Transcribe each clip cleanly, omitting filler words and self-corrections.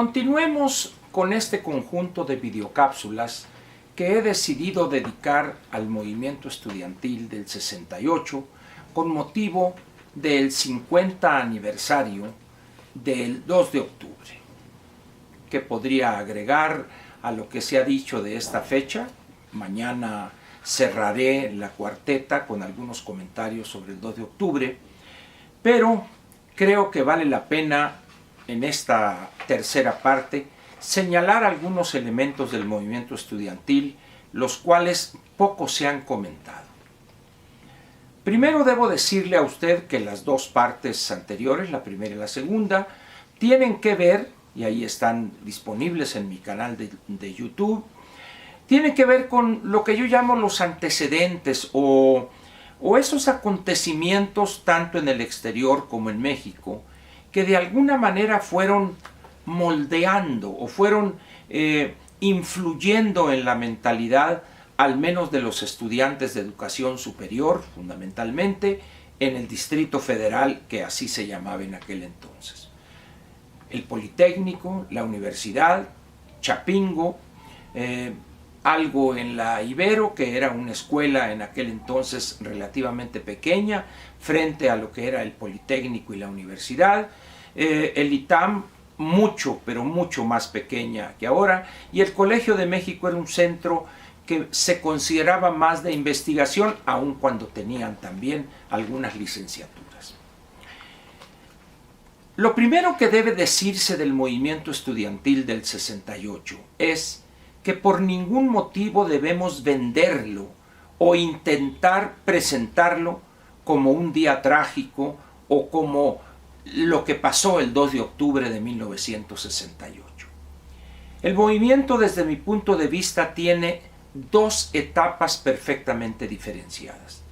Continuemos con este conjunto de videocápsulas que he decidido dedicar al movimiento estudiantil del 68 con motivo del 50 aniversario del 2 de octubre. ¿Qué podría agregar a lo que se ha dicho de esta fecha? Mañana cerraré la cuarteta con algunos comentarios sobre el 2 de octubre, pero creo que vale la pena en esta tercera parte señalar algunos elementos del movimiento estudiantil, los cuales poco se han comentado. Primero debo decirle a usted que las dos partes anteriores, la primera y la segunda, tienen que ver, y ahí están disponibles en mi canal de YouTube, tienen que ver con lo que yo llamo los antecedentes o esos acontecimientos tanto en el exterior como en México, que de alguna manera fueron moldeando o fueron influyendo en la mentalidad, al menos de los estudiantes de educación superior, fundamentalmente, en el Distrito Federal, que así se llamaba en aquel entonces. El Politécnico, la Universidad, Chapingo, algo en la Ibero, que era una escuela en aquel entonces relativamente pequeña, frente a lo que era el Politécnico y la Universidad, el ITAM, mucho, pero mucho más pequeña que ahora, y el Colegio de México era un centro que se consideraba más de investigación, aun cuando tenían también algunas licenciaturas. Lo primero que debe decirse del movimiento estudiantil del 68 es que por ningún motivo debemos venderlo o intentar presentarlo como un día trágico o como lo que pasó el 2 de octubre de 1968. El movimiento, desde mi punto de vista, tiene dos etapas perfectamente diferenciadas.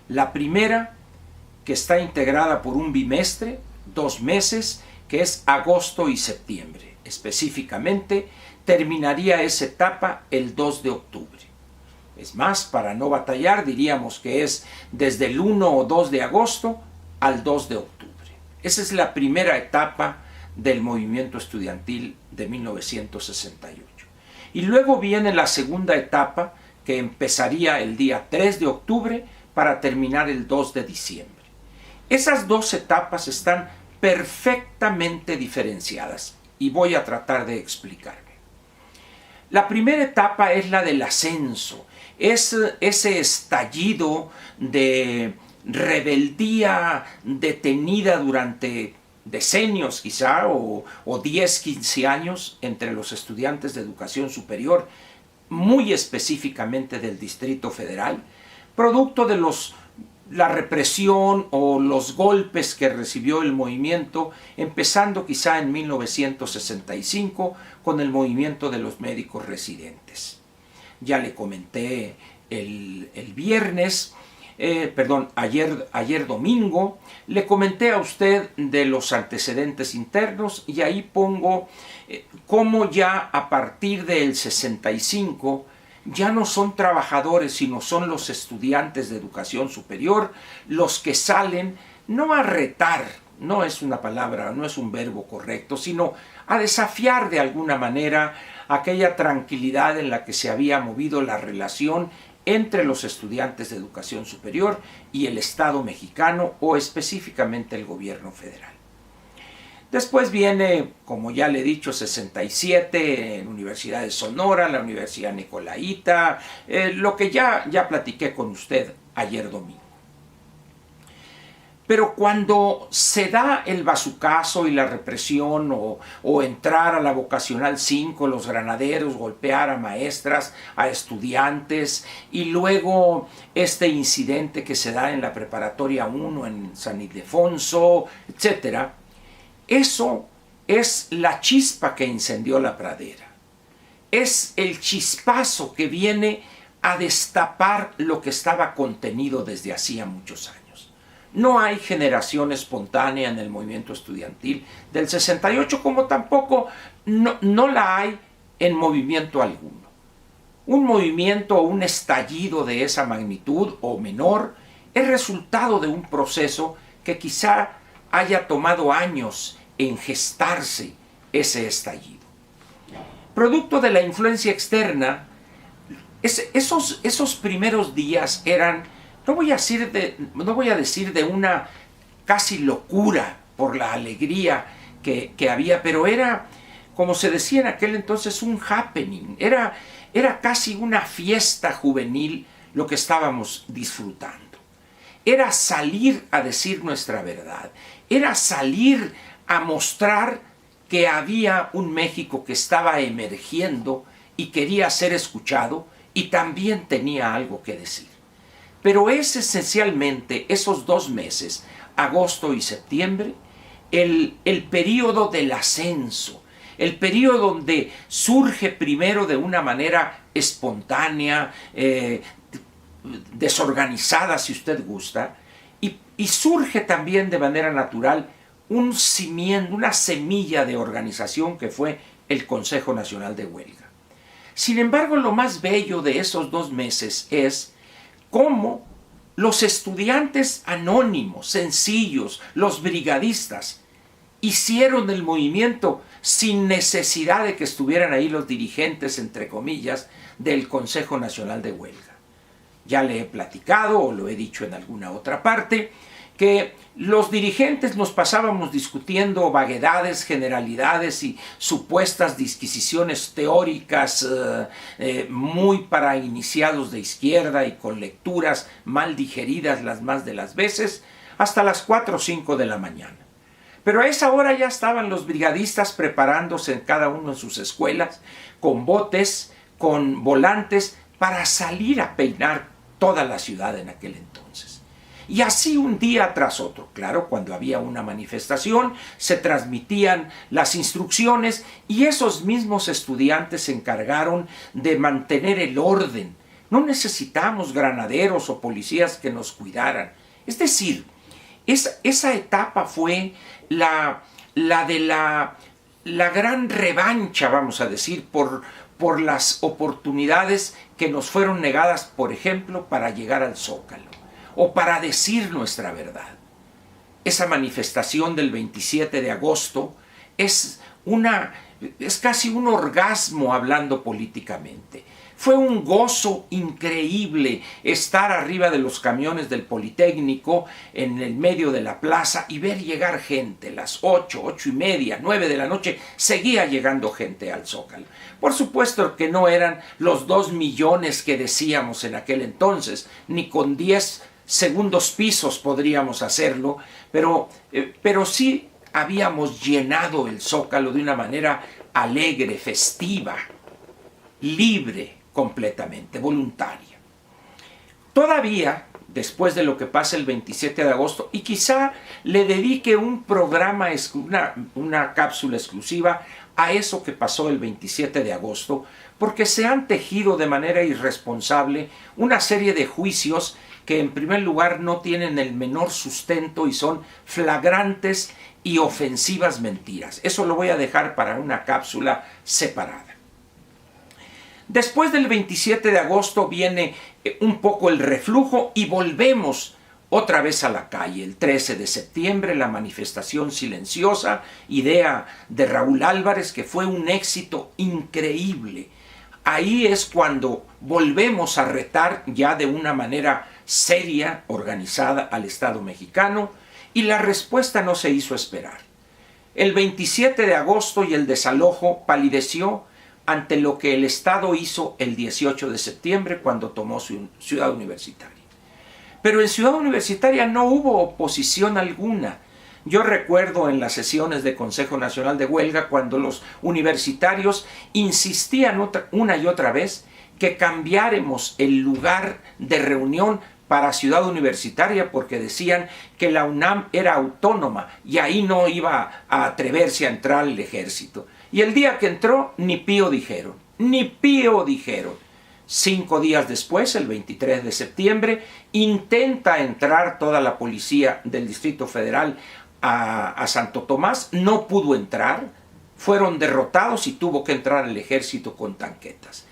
La primera, que está integrada por un bimestre, 2 meses, que es agosto y septiembre. Específicamente, terminaría esa etapa el 2 de octubre. Es más, para no batallar, diríamos que es desde el 1 o 2 de agosto al 2 de octubre. Esa es la primera etapa del movimiento estudiantil de 1968. Y luego viene la segunda etapa, que empezaría el día 3 de octubre para terminar el 2 de diciembre. Esas dos etapas están perfectamente diferenciadas y voy a tratar de explicarme. La primera etapa es la del ascenso, es ese estallido de rebeldía detenida durante decenios quizá o 10, 15 años entre los estudiantes de educación superior, muy específicamente del Distrito Federal, producto de la represión o los golpes que recibió el movimiento, empezando quizá en 1965 con el movimiento de los médicos residentes. Ya le comenté el viernes, ayer domingo, le comenté a usted de los antecedentes internos y ahí pongo cómo ya a partir del 65 ya no son trabajadores, sino son los estudiantes de educación superior los que salen no a retar, no es una palabra, no es un verbo correcto, sino a desafiar de alguna manera aquella tranquilidad en la que se había movido la relación entre los estudiantes de educación superior y el Estado mexicano o específicamente el gobierno federal. Después viene, como ya le he dicho, 67, en Universidad de Sonora, la Universidad Nicolaita, lo que ya platiqué con usted ayer domingo. Pero cuando se da el bazucazo y la represión o entrar a la vocacional 5, los granaderos, golpear a maestras, a estudiantes, y luego este incidente que se da en la preparatoria 1 en San Ildefonso, etc., eso es la chispa que incendió la pradera. Es el chispazo que viene a destapar lo que estaba contenido desde hacía muchos años. No hay generación espontánea en el movimiento estudiantil del 68, como tampoco no la hay en movimiento alguno. Un movimiento o un estallido de esa magnitud o menor es resultado de un proceso que quizá haya tomado años en gestarse ese estallido. Producto de la influencia externa, esos primeros días eran, no voy a decir de una casi locura por la alegría que había, pero era, como se decía en aquel entonces, un happening, era casi una fiesta juvenil lo que estábamos disfrutando. Era salir a decir nuestra verdad, era salir a mostrar que había un México que estaba emergiendo y quería ser escuchado y también tenía algo que decir. Pero es esencialmente esos 2 meses, agosto y septiembre, el período del ascenso, el período donde surge primero de una manera espontánea, desorganizada si usted gusta, y surge también de manera natural un cimiento, una semilla de organización que fue el Consejo Nacional de Huelga. Sin embargo, lo más bello de esos 2 meses es cómo los estudiantes anónimos, sencillos, los brigadistas, hicieron el movimiento sin necesidad de que estuvieran ahí los dirigentes, entre comillas, del Consejo Nacional de Huelga. Ya le he platicado, o lo he dicho en alguna otra parte, que los dirigentes nos pasábamos discutiendo vaguedades, generalidades y supuestas disquisiciones teóricas muy para iniciados de izquierda y con lecturas mal digeridas las más de las veces, hasta las 4 o 5 de la mañana. Pero a esa hora ya estaban los brigadistas preparándose en cada uno de sus escuelas, con botes, con volantes, para salir a peinar toda la ciudad en aquel entonces. Y así un día tras otro. Claro, cuando había una manifestación, se transmitían las instrucciones y esos mismos estudiantes se encargaron de mantener el orden. No necesitamos granaderos o policías que nos cuidaran. Es decir, esa etapa fue la gran revancha, vamos a decir, por las oportunidades que nos fueron negadas, por ejemplo, para llegar al Zócalo o para decir nuestra verdad. Esa manifestación del 27 de agosto es casi un orgasmo hablando políticamente. Fue un gozo increíble estar arriba de los camiones del Politécnico en el medio de la plaza y ver llegar gente. Las 8, 8:30, 9 de la noche seguía llegando gente al Zócalo. Por supuesto que no eran los 2 millones que decíamos en aquel entonces, ni con 10 segundos pisos podríamos hacerlo, pero sí habíamos llenado el Zócalo de una manera alegre, festiva, libre, completamente, voluntaria. Todavía, después de lo que pasa el 27 de agosto, y quizá le dedique un programa, una cápsula exclusiva a eso que pasó el 27 de agosto, porque se han tejido de manera irresponsable una serie de juicios que en primer lugar no tienen el menor sustento y son flagrantes y ofensivas mentiras. Eso lo voy a dejar para una cápsula separada. Después del 27 de agosto viene un poco el reflujo y volvemos otra vez a la calle. El 13 de septiembre, la manifestación silenciosa, idea de Raúl Álvarez, que fue un éxito increíble. Ahí es cuando volvemos a retar ya de una manera seria, organizada al Estado mexicano, y la respuesta no se hizo esperar. El 27 de agosto y el desalojo palideció ante lo que el Estado hizo el 18 de septiembre cuando tomó Ciudad Universitaria. Pero en Ciudad Universitaria no hubo oposición alguna. Yo recuerdo en las sesiones de Consejo Nacional de Huelga cuando los universitarios insistían una y otra vez que cambiáramos el lugar de reunión para Ciudad Universitaria porque decían que la UNAM era autónoma y ahí no iba a atreverse a entrar el ejército. Y el día que entró, ni pío dijeron, ni pío dijeron. 5 días después, el 23 de septiembre, intenta entrar toda la policía del Distrito Federal a Santo Tomás, no pudo entrar, fueron derrotados y tuvo que entrar el ejército con tanquetas.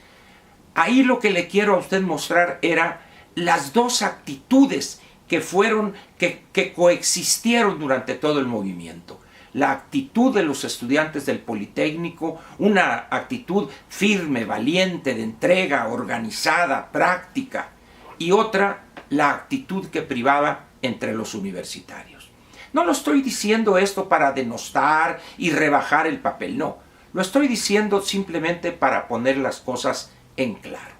Ahí lo que le quiero a usted mostrar era las dos actitudes que coexistieron durante todo el movimiento. la actitud de los estudiantes del Politécnico, una actitud firme, valiente, de entrega, organizada, práctica, y otra, la actitud que privaba entre los universitarios. No lo estoy diciendo esto para denostar y rebajar el papel, no. Lo estoy diciendo simplemente para poner las cosas en claro.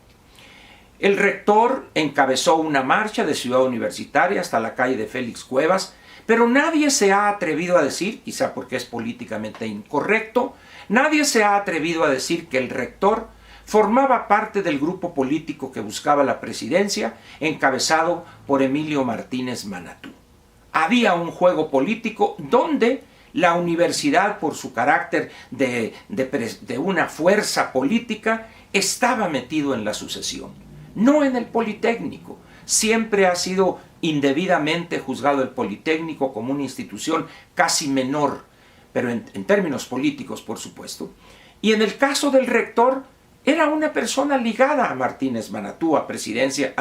El rector encabezó una marcha de Ciudad Universitaria hasta la calle de Félix Cuevas, pero nadie se ha atrevido a decir, quizá porque es políticamente incorrecto, nadie se ha atrevido a decir que el rector formaba parte del grupo político que buscaba la presidencia, encabezado por Emilio Martínez Manatú. Había un juego político donde la universidad, por su carácter de una fuerza política, estaba metido en la sucesión. No en el Politécnico. Siempre ha sido indebidamente juzgado el Politécnico como una institución casi menor, pero en términos políticos, por supuesto. Y en el caso del rector, era una persona ligada a Martínez Manatú, a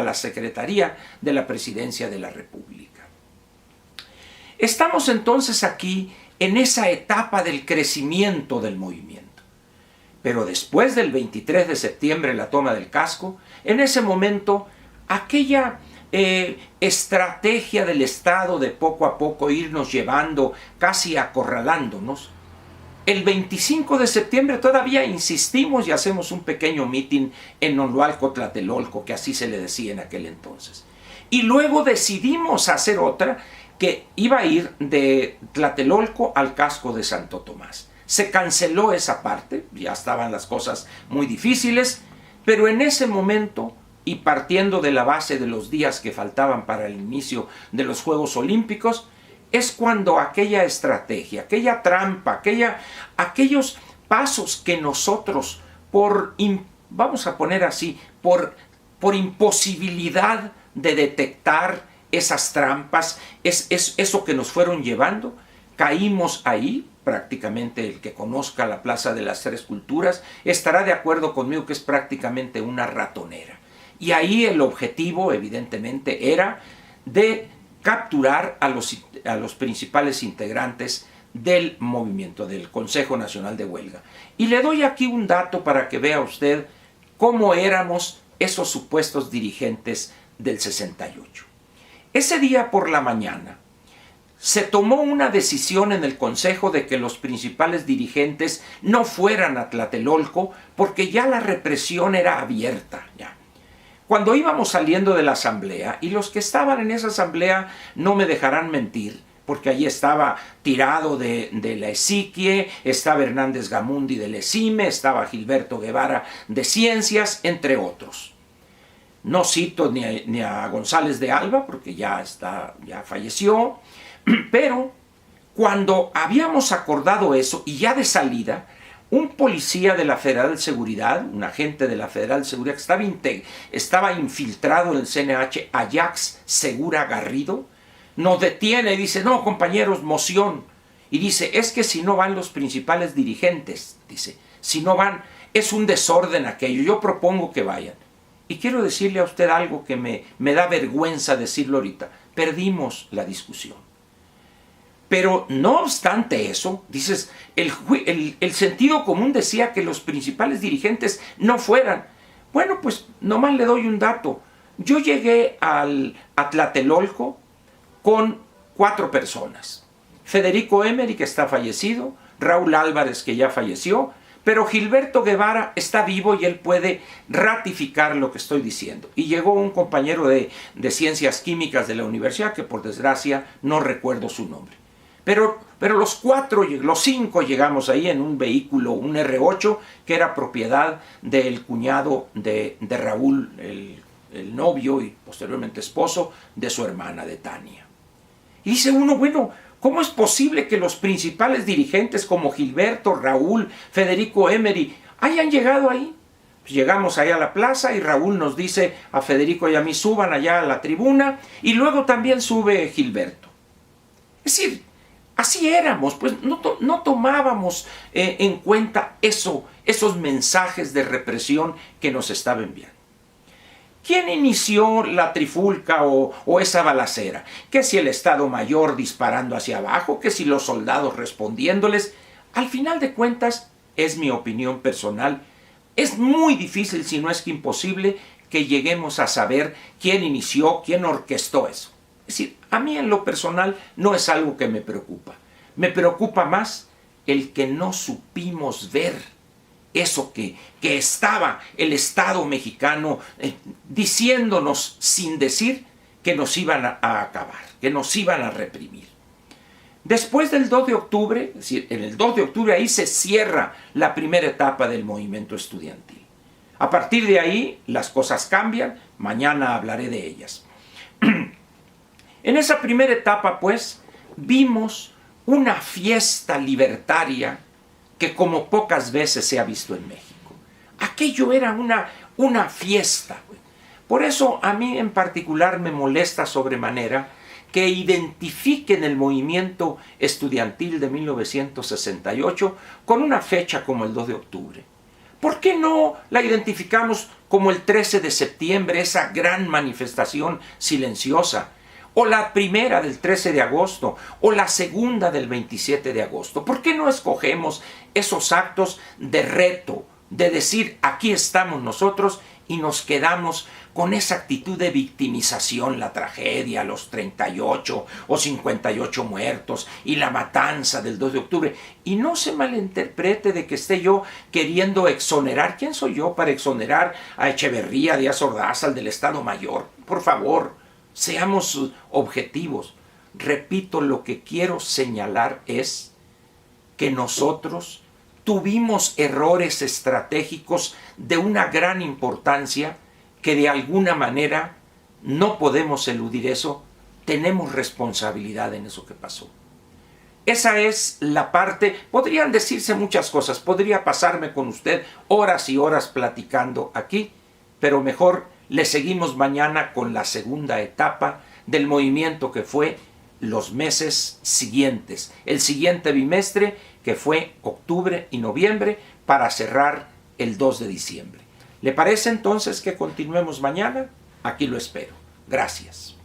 la Secretaría de la Presidencia de la República. Estamos entonces aquí en esa etapa del crecimiento del movimiento. Pero después del 23 de septiembre, la toma del casco, en ese momento, aquella estrategia del Estado de poco a poco irnos llevando, casi acorralándonos, el 25 de septiembre todavía insistimos y hacemos un pequeño mitin en Nonloalco, Tlatelolco, que así se le decía en aquel entonces. Y luego decidimos hacer otra que iba a ir de Tlatelolco al casco de Santo Tomás. Se canceló esa parte, ya estaban las cosas muy difíciles, pero en ese momento, y partiendo de la base de los días que faltaban para el inicio de los Juegos Olímpicos, es cuando aquella estrategia, aquella trampa, aquellos pasos que nosotros, vamos a poner así, por imposibilidad de detectar esas trampas, eso que nos fueron llevando, caímos ahí. Prácticamente el que conozca la Plaza de las Tres Culturas estará de acuerdo conmigo que es prácticamente una ratonera. Y ahí el objetivo, evidentemente, era de capturar a los principales integrantes del movimiento, del Consejo Nacional de Huelga. Y le doy aquí un dato para que vea usted cómo éramos esos supuestos dirigentes del 68. Ese día por la mañana, se tomó una decisión en el Consejo de que los principales dirigentes no fueran a Tlatelolco porque ya la represión era abierta. Ya. Cuando íbamos saliendo de la asamblea, y los que estaban en esa asamblea no me dejarán mentir, porque allí estaba Tirado de la Esiquie, estaba Hernández Gamundi del ESIME, estaba Gilberto Guevara de Ciencias, entre otros. No cito ni a González de Alba, porque ya falleció. Pero cuando habíamos acordado eso y ya de salida, un policía de la Federal de Seguridad, un agente de la Federal de Seguridad que estaba infiltrado en el CNH, Ajax Segura Garrido, nos detiene y dice, no compañeros, moción. Y dice, es que si no van los principales dirigentes, dice, si no van, es un desorden aquello, yo propongo que vayan. Y quiero decirle a usted algo que me da vergüenza decirlo ahorita, perdimos la discusión. Pero no obstante eso, dices, el sentido común decía que los principales dirigentes no fueran. Bueno, pues nomás le doy un dato. Yo llegué a Tlatelolco con 4 personas. Federico Emery, que está fallecido, Raúl Álvarez, que ya falleció, pero Gilberto Guevara está vivo y él puede ratificar lo que estoy diciendo. Y llegó un compañero de Ciencias Químicas de la universidad, que por desgracia no recuerdo su nombre. Pero los 5 llegamos ahí en un vehículo, un R8, que era propiedad del cuñado de Raúl, el novio y posteriormente esposo de su hermana, de Tania. Y dice uno, bueno, ¿cómo es posible que los principales dirigentes como Gilberto, Raúl, Federico Emery hayan llegado ahí? Pues llegamos ahí a la plaza y Raúl nos dice a Federico y a mí, suban allá a la tribuna, y luego también sube Gilberto. Es decir, así éramos, pues no tomábamos en cuenta esos mensajes de represión que nos estaba enviando. ¿Quién inició la trifulca o esa balacera? Que si el Estado Mayor disparando hacia abajo, que si los soldados respondiéndoles. Al final de cuentas, es mi opinión personal, es muy difícil, si no es que imposible, que lleguemos a saber quién inició, quién orquestó eso. Es decir, a mí en lo personal no es algo que me preocupa. Me preocupa más el que no supimos ver eso que estaba el Estado mexicano diciéndonos sin decir que nos iban a acabar, que nos iban a reprimir. Después del 2 de octubre, es decir, en el 2 de octubre ahí se cierra la primera etapa del movimiento estudiantil. A partir de ahí las cosas cambian, mañana hablaré de ellas. En esa primera etapa, pues, vimos una fiesta libertaria que como pocas veces se ha visto en México. Aquello era una fiesta. Por eso a mí en particular me molesta sobremanera que identifiquen el movimiento estudiantil de 1968 con una fecha como el 2 de octubre. ¿Por qué no la identificamos como el 13 de septiembre, esa gran manifestación silenciosa? O la primera del 13 de agosto, o la segunda del 27 de agosto. ¿Por qué no escogemos esos actos de reto, de decir, aquí estamos nosotros, y nos quedamos con esa actitud de victimización, la tragedia, los 38 o 58 muertos y la matanza del 2 de octubre? Y no se malinterprete de que esté yo queriendo exonerar. ¿Quién soy yo para exonerar a Echeverría, Díaz Ordaz, al del Estado Mayor? Por favor, seamos objetivos. Repito, lo que quiero señalar es que nosotros tuvimos errores estratégicos de una gran importancia que de alguna manera no podemos eludir eso. Tenemos responsabilidad en eso que pasó. Esa es la parte. Podrían decirse muchas cosas, podría pasarme con usted horas y horas platicando aquí, pero mejor le seguimos mañana con la segunda etapa del movimiento, que fue los meses siguientes, el siguiente bimestre, que fue octubre y noviembre, para cerrar el 2 de diciembre. ¿Le parece entonces que continuemos mañana? Aquí lo espero. Gracias.